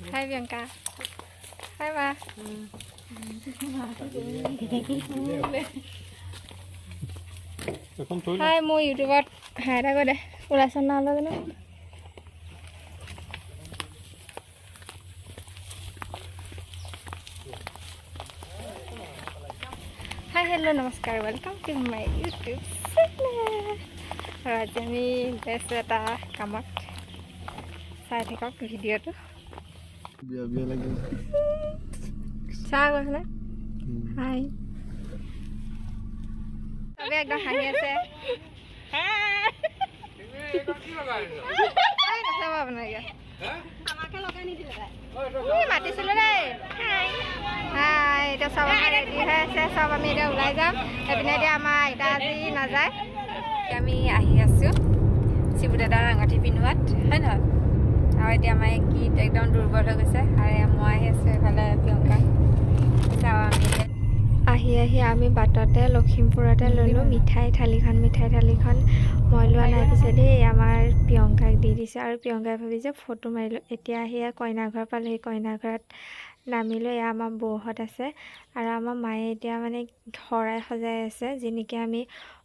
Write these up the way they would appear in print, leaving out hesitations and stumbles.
Hai Bianca. Hai Ma. Hai মই ইউটিউবত হাই এটা কৈ দে ওলাইছ না অলপ জানো হাই হেল্ল' নমস্কাৰ welcome to my YouTube channel আৰু আজি আমি গৈছোঁ এটা কামত চাই থাকক ভিডিঅ'টো চাহ গৈছে হাই চবে একদম হাঁহি আছে মাতিছিলো দেই হাই এতিয়া চব ৰেডি হৈ আছে চব আমি এতিয়া ওলাই যাম এইপিনে এতিয়া আমাৰ আইতা আজি নাযায় আমি আহি আছোঁ শিবু দাদাৰ আঙঠি পিন্ধোৱাত হয় নহয় আৰু এতিয়া আমাৰ গীত একদম দুৰ্বল হৈ গৈছে আৰু মই আহি আছোঁ এইফালে প্ৰিয়ংকা চাওঁ আমি আহি আমি বাটতে লখিমপুৰতে ল'লোঁ মিঠাই থালিখন মই লোৱা নাই পিছে দেই আমাৰ প্ৰিয়ংকাক দি দিছে আৰু প্ৰিয়ংকাই ভাবিছে ফটো মাৰিলোঁ এতিয়া আহি কইনাঘৰ পালোঁ কইনাঘৰত নামিলোঁ এয়া আমাৰ বৌহঁত আছে আৰু আমাৰ মায়ে এতিয়া মানে শৰাই সজাই আছে যেনেকৈ আমি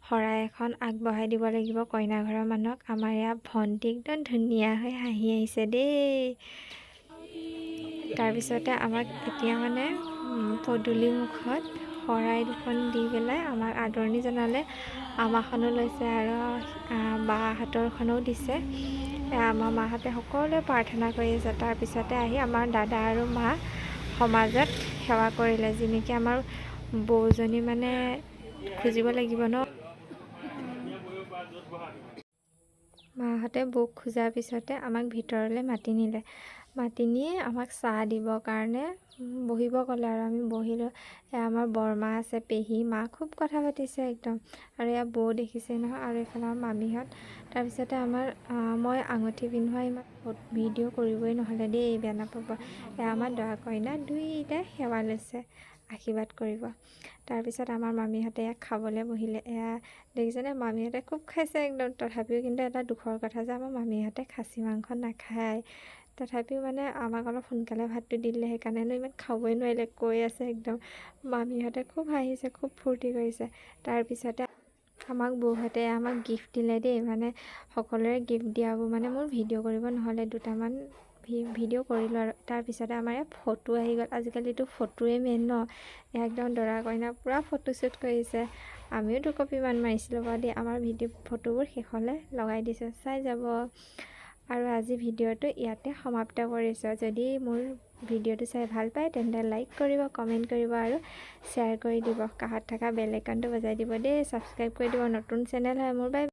শৰাই এখন আগবঢ়াই দিব লাগিব কইনাঘৰৰ মানুহক আমাৰ এয়া ভণ্টি একদম ধুনীয়া হৈ হাঁহি আহিছে দেই তাৰপিছতে আমাক এতিয়া মানে পদূলি মুখত শৰাই দুখন দি পেলাই আমাক আদৰণি জনালে আমাৰখনো লৈছে আৰু বাহঁতৰখনো দিছে আমাৰ মাহঁতে সকলোৱে প্ৰাৰ্থনা কৰি আছে তাৰপিছতে আহি আমাৰ দাদা আৰু মা সমাজত সেৱা কৰিলে যেনেকৈ আমাৰ বৌজনী মানে খুজিব লাগিব ন মাহঁতে বৌক খোজাৰ পিছতে আমাক ভিতৰলৈ মাতি নিলে মাতি নিয়ে আমাক চাহ দিবৰ কাৰণে বহিব ক'লে আৰু আমি বহিলোঁ আমাৰ বৰমা আছে পেহী মা খুব কথা পাতিছে একদম আৰু এয়া বৌ দেখিছে নহয় আৰু এইফালে আমাৰ মামীহঁত তাৰপিছতে আমাৰ মই আঙঠি পিন্ধোৱা ইমান ভিডিঅ' কৰিবই নহ'লে দেই বেয়া নাপাব এয়া আমাৰ দৰা কইনা দুইটাই সেৱা লৈছে আশীৰ্বাদ কৰিব তাৰপিছত আমাৰ মামীহঁতে ইয়াক খাবলৈ বহিলে এয়া দেখিছেনে মামীহঁতে খুব খাইছে একদম তথাপিও কিন্তু এটা দুখৰ কথা যে আমাৰ মামীহঁতে খাচী মাংস নাখায় তথাপিও মানে আমাক অলপ সোনকালে ভাতটো দি দিলে সেইকাৰণেনো ইমান খাবই নোৱাৰিলে কৈ আছে একদম মামীহঁতে খুব হাঁহিছে খুব ফূৰ্তি কৰিছে তাৰপিছতে আমাক বৌহঁতে আমাক গিফ্ট দিলে দেই মানে সকলোৰে গিফ্ট দিয়াবোৰ মানে মোৰ ভিডিঅ' কৰিব নহ'লে দুটামান ভিডিঅ' কৰিলোঁ আৰু তাৰপিছতে আমাৰ ইয়াত ফটো আহি গ'ল আজিকালিতো ফটোৱে মেইন ন একদম দৰা কইনা পূৰা ফটোশ্বুট কৰিছে আমিও দুকপিমান মাৰিছিলোঁ বাৰু দেই আমাৰ ফটোবোৰ শেষলৈ লগাই দিছোঁ চাই যাব আৰু আজি ভিডিঅ'টো ইয়াতে সমাপ্ত কৰিছোঁ যদি মোৰ ভিডিঅ'টো চাই ভাল পায় তেন্তে লাইক কৰিব কমেণ্ট কৰিব আৰু শ্বেয়াৰ কৰি দিব কাষত থকা বেল আইকনটো বজাই দিব দেই ছাবস্ক্ৰাইব কৰি দিব নতুন চেনেল হয় মোৰ বাই